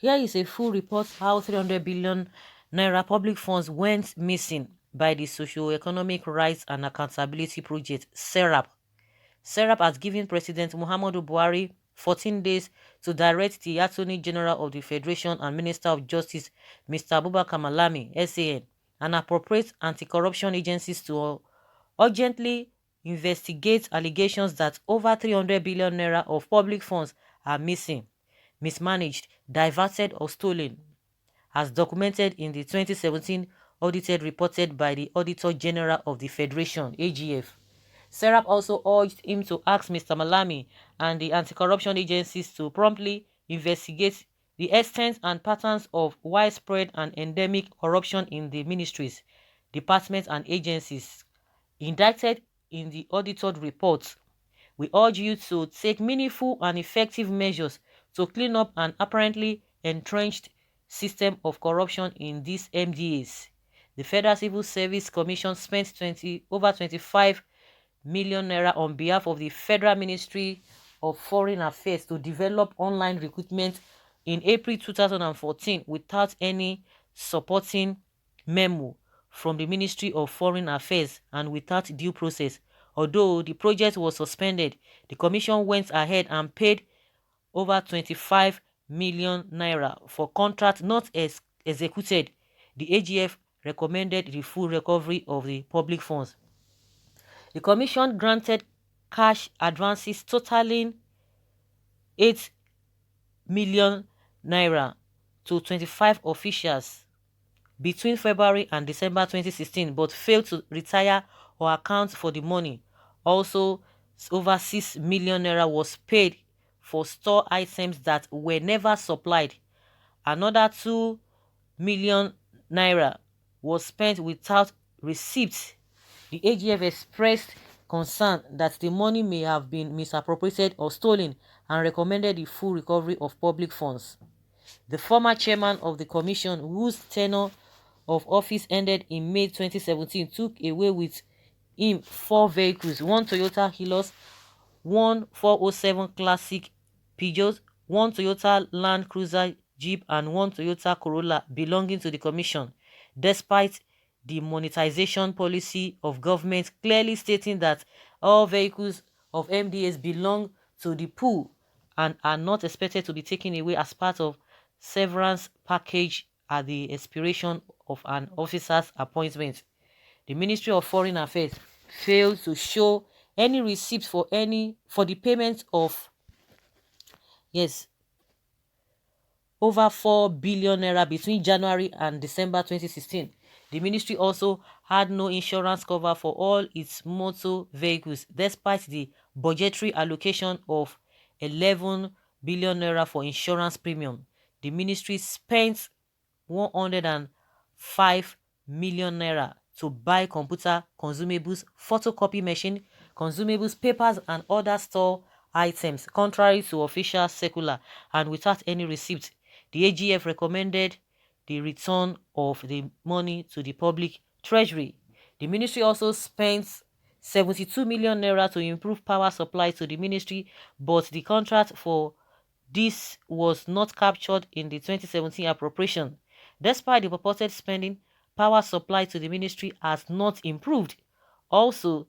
Here is a full report how 300 billion naira public funds went missing by the Socio-Economic Rights and Accountability Project, SERAP. SERAP has given President Muhammadu Buhari 14 days to direct the Attorney General of the Federation and Minister of Justice, Mr. Abubakar Malami, SAN, and appropriate anti-corruption agencies to urgently investigate allegations that over 300 billion naira of public funds are missing, mismanaged, diverted or stolen, as documented in the 2017 audited reported by the Auditor General of the Federation, AGF. Serap also urged him to ask Mr. Malami and the anti-corruption agencies to promptly investigate the extent and patterns of widespread and endemic corruption in the ministries, departments and agencies indicted in the audited report. We urge you to take meaningful and effective measures to clean up an apparently entrenched system of corruption in these MDAs. The Federal Civil Service Commission spent over 25 million naira on behalf of the Federal Ministry of Foreign Affairs to develop online recruitment in April 2014 without any supporting memo from the Ministry of Foreign Affairs and without due process. Although the project was suspended, the commission went ahead and paid over 25 million naira for contract not executed. The AGF recommended the full recovery of the public funds. The commission granted cash advances totaling 8 million naira to 25 officials between February and December 2016 but failed to retire or account for the money. Also, over 6 million naira was paid for store items that were never supplied. Another 2 million naira was spent without receipts. The AGF expressed concern that the money may have been misappropriated or stolen and recommended the full recovery of public funds. The former chairman of the commission, whose tenure of office ended in May 2017, took away with him 4 vehicles: one Toyota Hilux, one 407 Classic Peugeot, one Toyota Land Cruiser Jeep, and one Toyota Corolla belonging to the commission, despite the monetization policy of government clearly stating that all vehicles of MDAs belong to the pool and are not expected to be taken away as part of severance package at the expiration of an officer's appointment. The Ministry of Foreign Affairs failed to show any receipts for the payment of over 4 billion naira between January and December 2016. The ministry also had no insurance cover for all its motor vehicles, despite the budgetary allocation of 11 billion naira for insurance premium. The ministry spent 105 million naira to buy computer consumables, photocopy machine, consumables, papers, and other store items, contrary to official circular and without any receipt. The AGF recommended the return of the money to the public treasury. The ministry also spent 72 million naira to improve power supply to the ministry, but the contract for this was not captured in the 2017 appropriation. Despite the purported spending, power supply to the ministry has not improved. Also,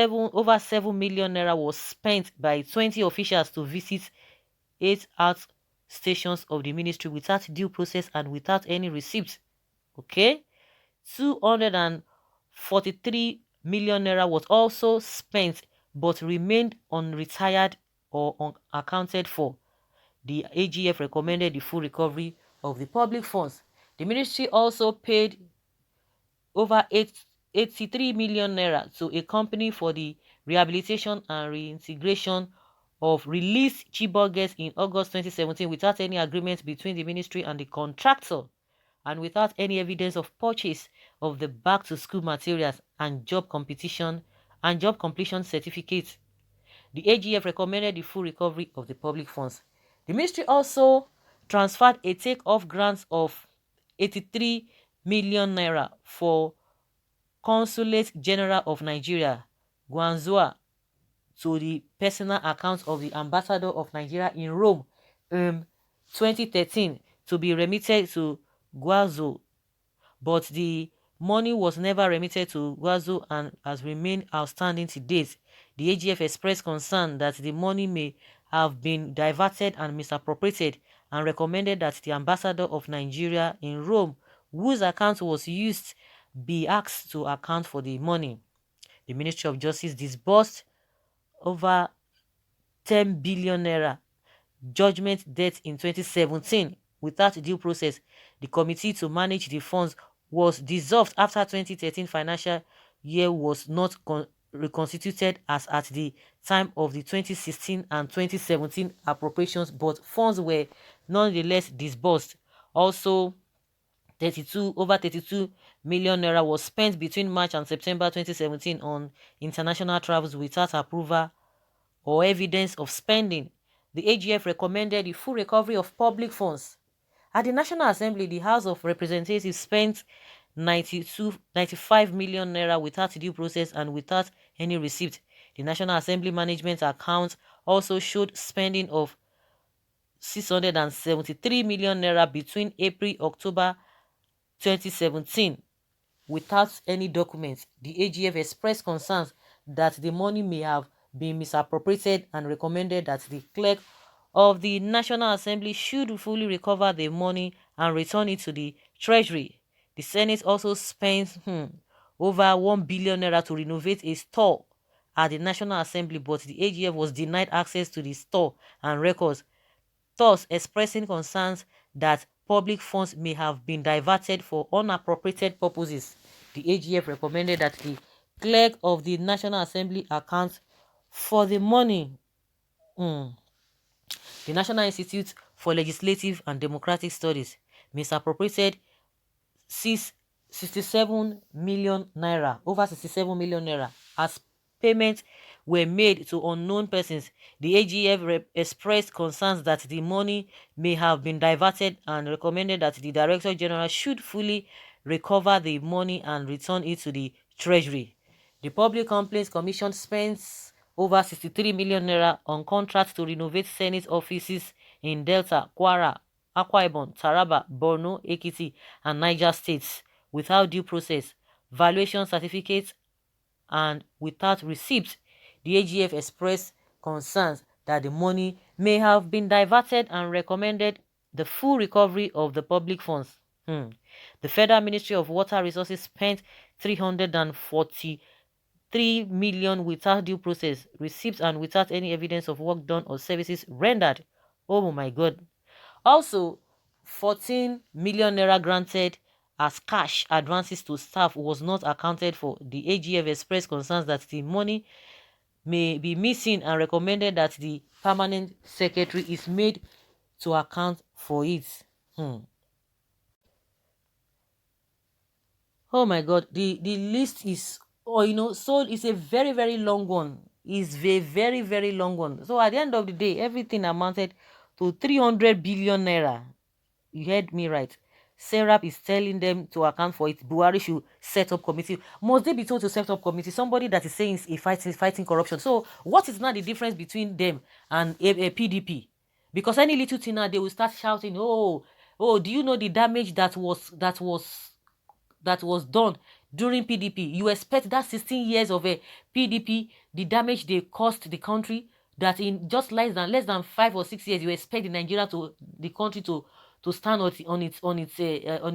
over 7 million naira was spent by 20 officials to visit 8 out stations of the ministry without due process and without any receipts. Okay, 243 million naira was also spent but remained unretired or unaccounted for. The AGF recommended the full recovery of the public funds. The ministry also paid over 83 million naira to a company for the rehabilitation and reintegration of released Chibok girls in August 2017 without any agreement between the ministry and the contractor and without any evidence of purchase of the back-to-school materials and job completion certificates. The AGF recommended the full recovery of the public funds. The ministry also transferred a take-off grant of 83 million naira for Consulate General of Nigeria, Guangzhou, to the personal account of the Ambassador of Nigeria in Rome 2013. to be remitted to Guazo, but the money was never remitted to Guazo and has remained outstanding to date. The AGF expressed concern that the money may have been diverted and misappropriated and recommended that the ambassador of Nigeria in Rome, whose account was used, be asked to account for the money. The Ministry of Justice disbursed over 10 billion naira judgment debt in 2017 without due process. The committee to manage the funds was dissolved after 2013 financial year was not reconstituted as at the time of the 2016 and 2017 appropriations, but funds were nonetheless disbursed. Also, over 32 million naira was spent between March and September 2017 on international travels without approval or evidence of spending. The AGF recommended the full recovery of public funds. At the National Assembly, the House of Representatives spent 95 million naira without due process and without any receipt. The National Assembly management account also showed spending of 673 million naira between April-October 2017 without any documents. The AGF expressed concerns that the money may have been misappropriated and recommended that the clerk of the National Assembly should fully recover the money and return it to the Treasury. The Senate also spent over 1 billion naira to renovate a store at the National Assembly, but the AGF was denied access to the store and records, thus expressing concerns that public funds may have been diverted for unappropriated purposes. The AGF recommended that the clerk of the National Assembly account for the money. The National Institute for Legislative and Democratic Studies misappropriated 67 million naira, over 67 million naira, as payments were made to unknown persons. The AGF expressed concerns that the money may have been diverted and recommended that the Director General should fully recover the money and return it to the Treasury. The Public Complaints Commission spends over 63 million naira on contracts to renovate Senate offices in Delta, Kwara, Akwa Ibom, Taraba, Borno, Ekiti, and Niger states without due process, valuation certificates, and without receipts. The AGF expressed concerns that the money may have been diverted and recommended the full recovery of the public funds. The Federal Ministry of Water Resources spent 343 million without due process, receipts, and without any evidence of work done or services rendered. Oh my God. Also, 14 million naira granted as cash advances to staff was not accounted for. The AGF expressed concerns that the money may be missing and recommended that the permanent secretary is made to account for it. Oh my God, the list is, so it's a very long one. It's a very long one. So at the end of the day, everything amounted to 300 billion naira. You heard me right. Serap is telling them to account for it. Buhari should set up committee. Must they be told to set up committee? Somebody that is saying is fighting corruption. So what is now the difference between them and a PDP? Because any little thing now they will start shouting, oh, do you know the damage that was done during PDP? You expect that 16 years of a PDP, the damage they caused the country, that in just less than 5 or 6 years, you expect the country to stand on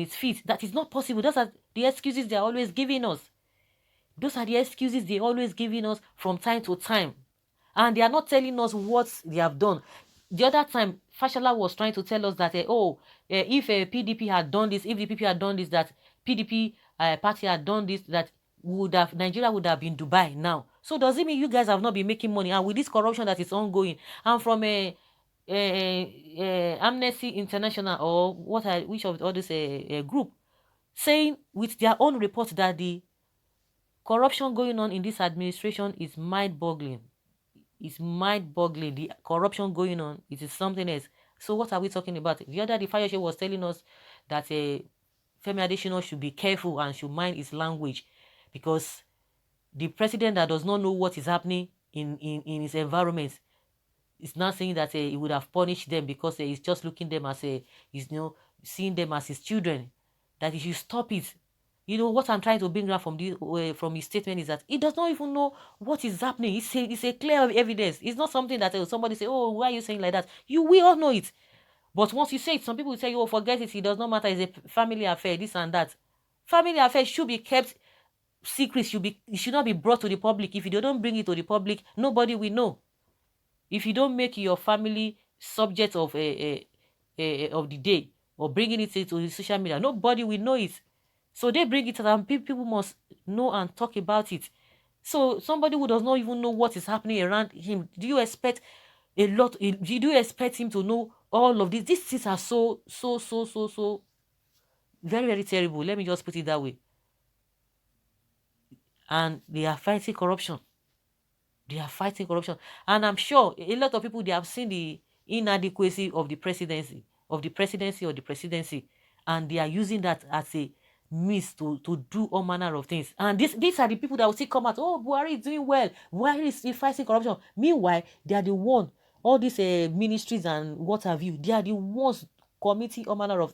its feet? That is not possible. Those are the excuses they're always giving us. Those are the excuses they're always giving us from time to time. And they are not telling us what they have done. The other time, Fashola was trying to tell us that, if PDP had done this, if the PDP had done this, that PDP party had done this, that Nigeria would have been Dubai now. So does it mean you guys have not been making money? And with this corruption that is ongoing, and from Amnesty International or which of all this group, saying with their own report that the corruption going on in this administration is mind-boggling. It's mind-boggling. The corruption going on, it is something else. So what are we talking about? The other day, Fayose was telling us that Femi Adesina should be careful and should mind his language, because the president that does not know what is happening in his environment It's not saying that he would have punished them because he's just looking them as he's seeing them as his children. That he should stop it. What I'm trying to bring out from his statement is that he does not even know what is happening. It's a clear evidence. It's not something that somebody say, oh, why are you saying like that? We all know it. But once you say it, some people will say, oh, forget it. It does not matter. It's a family affair, this and that. Family affairs should be kept secret. It should not be brought to the public. If you don't bring it to the public, nobody will know. If you don't make your family subject of of the day or bringing it to the social media, nobody will know it. So they bring it and people must know and talk about it. So somebody who does not even know what is happening around him, do you expect do you expect him to know all of this? These things are so very, very terrible. Let me just put it that way. And they are fighting corruption. They are fighting corruption. And I'm sure a lot of people, they have seen the inadequacy of the presidency, and they are using that as a means to do all manner of things. And these are the people that will still come out, oh, Buhari is doing well. Buhari is fighting corruption. Meanwhile, they are the one, all these ministries and what have you, they are the ones committing all manner of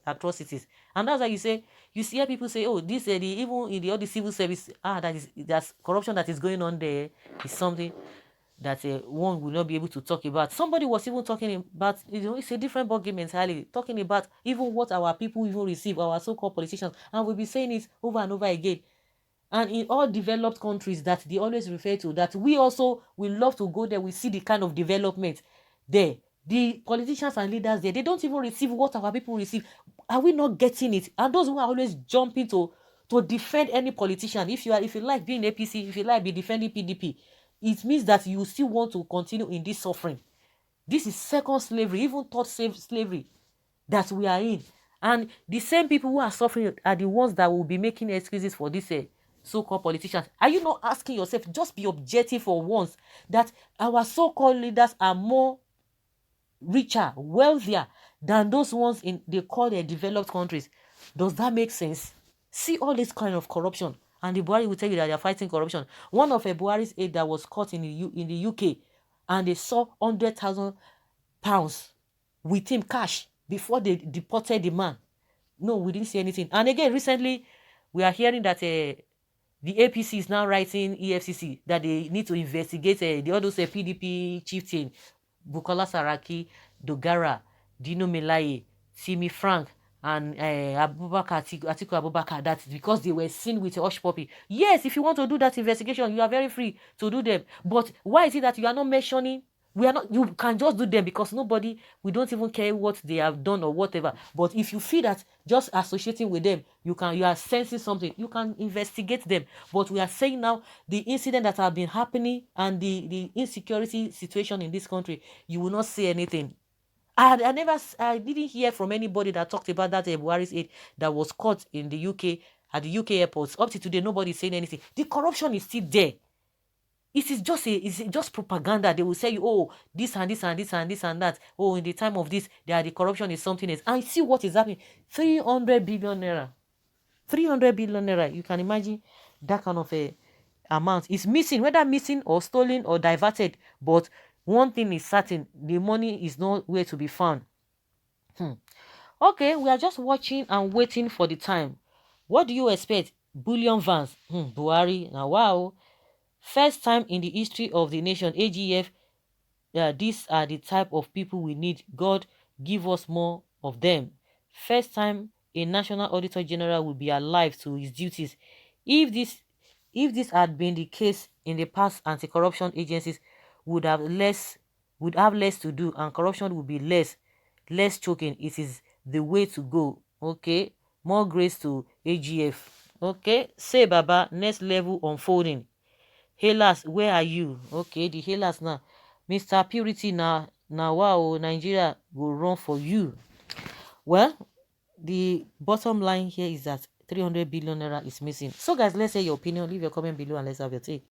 atrocities. And that's why you see people say, oh, this even in all the civil service, that's corruption that is going on there is something that one will not be able to talk about. Somebody was even talking about, it's a different ballgame entirely, talking about even what our people even receive, our so-called politicians, and we'll be saying it over and over again. And in all developed countries that they always refer to, that we also will love to go there, we see the kind of development there. The politicians and leaders there, they don't even receive what our people receive. Are we not getting it? And those who are always jumping to defend any politician, if you like being APC, if you like be defending PDP, it means that you still want to continue in this suffering. This is second slavery, even third slavery that we are in. And the same people who are suffering are the ones that will be making excuses for this so-called politicians. Are you not asking yourself, just be objective for once, that our so-called leaders are more richer, wealthier than those ones in they call their developed countries? Does that make sense? See all this kind of corruption, and the Buhari will tell you that they are fighting corruption. One of a Buhari's aide that was caught in the UK, and they saw £100,000 with him cash before they deported the man. No, we didn't see anything. And again, recently, we are hearing that the APC is now writing EFCC that they need to investigate the all those PDP chieftain, Bukola Saraki, Dogara, Dino Melaye, Simi Frank, and Atiku Abubakar, that because they were seen with a hush puppy. Yes, if you want to do that investigation, you are very free to do them. But why is it that you are not mentioning? You can just do them because we don't even care what they have done or whatever. But if you feel that just associating with them, you are sensing something, you can investigate them. But we are saying now the incident that have been happening and the insecurity situation in this country, you will not say anything. I didn't hear from anybody that talked about that Buhari's aide that was caught in the UK at the UK airports. Up to today, nobody is saying anything. The corruption is still there. It's just propaganda. They will say, oh, this and this and this and this and that. Oh, in the time of this, the corruption is something else. And see what is happening. 300 billion naira. 300 billion naira. You can imagine that kind of a amount is missing, whether missing or stolen or diverted. But one thing is certain, the money is nowhere to be found. Okay, we are just watching and waiting for the time. What do you expect? Bullion vans. Buhari. Now, wow. First time in the history of the nation, AGF, these are the type of people we need. God, give us more of them. First time a national auditor general will be alive to his duties. If this had been the case in the past, anti-corruption agencies would have less to do, and corruption would be less choking. It is the way to go. Okay, more grace to AGF. Okay, say Baba, next level unfolding. Hailers, where are you? Okay, the hailers now. Mr. Purity now wow, Nigeria will run for you. Well, the bottom line here is that 300 billion naira is missing. So guys, let's hear your opinion. Leave your comment below and let's have your take.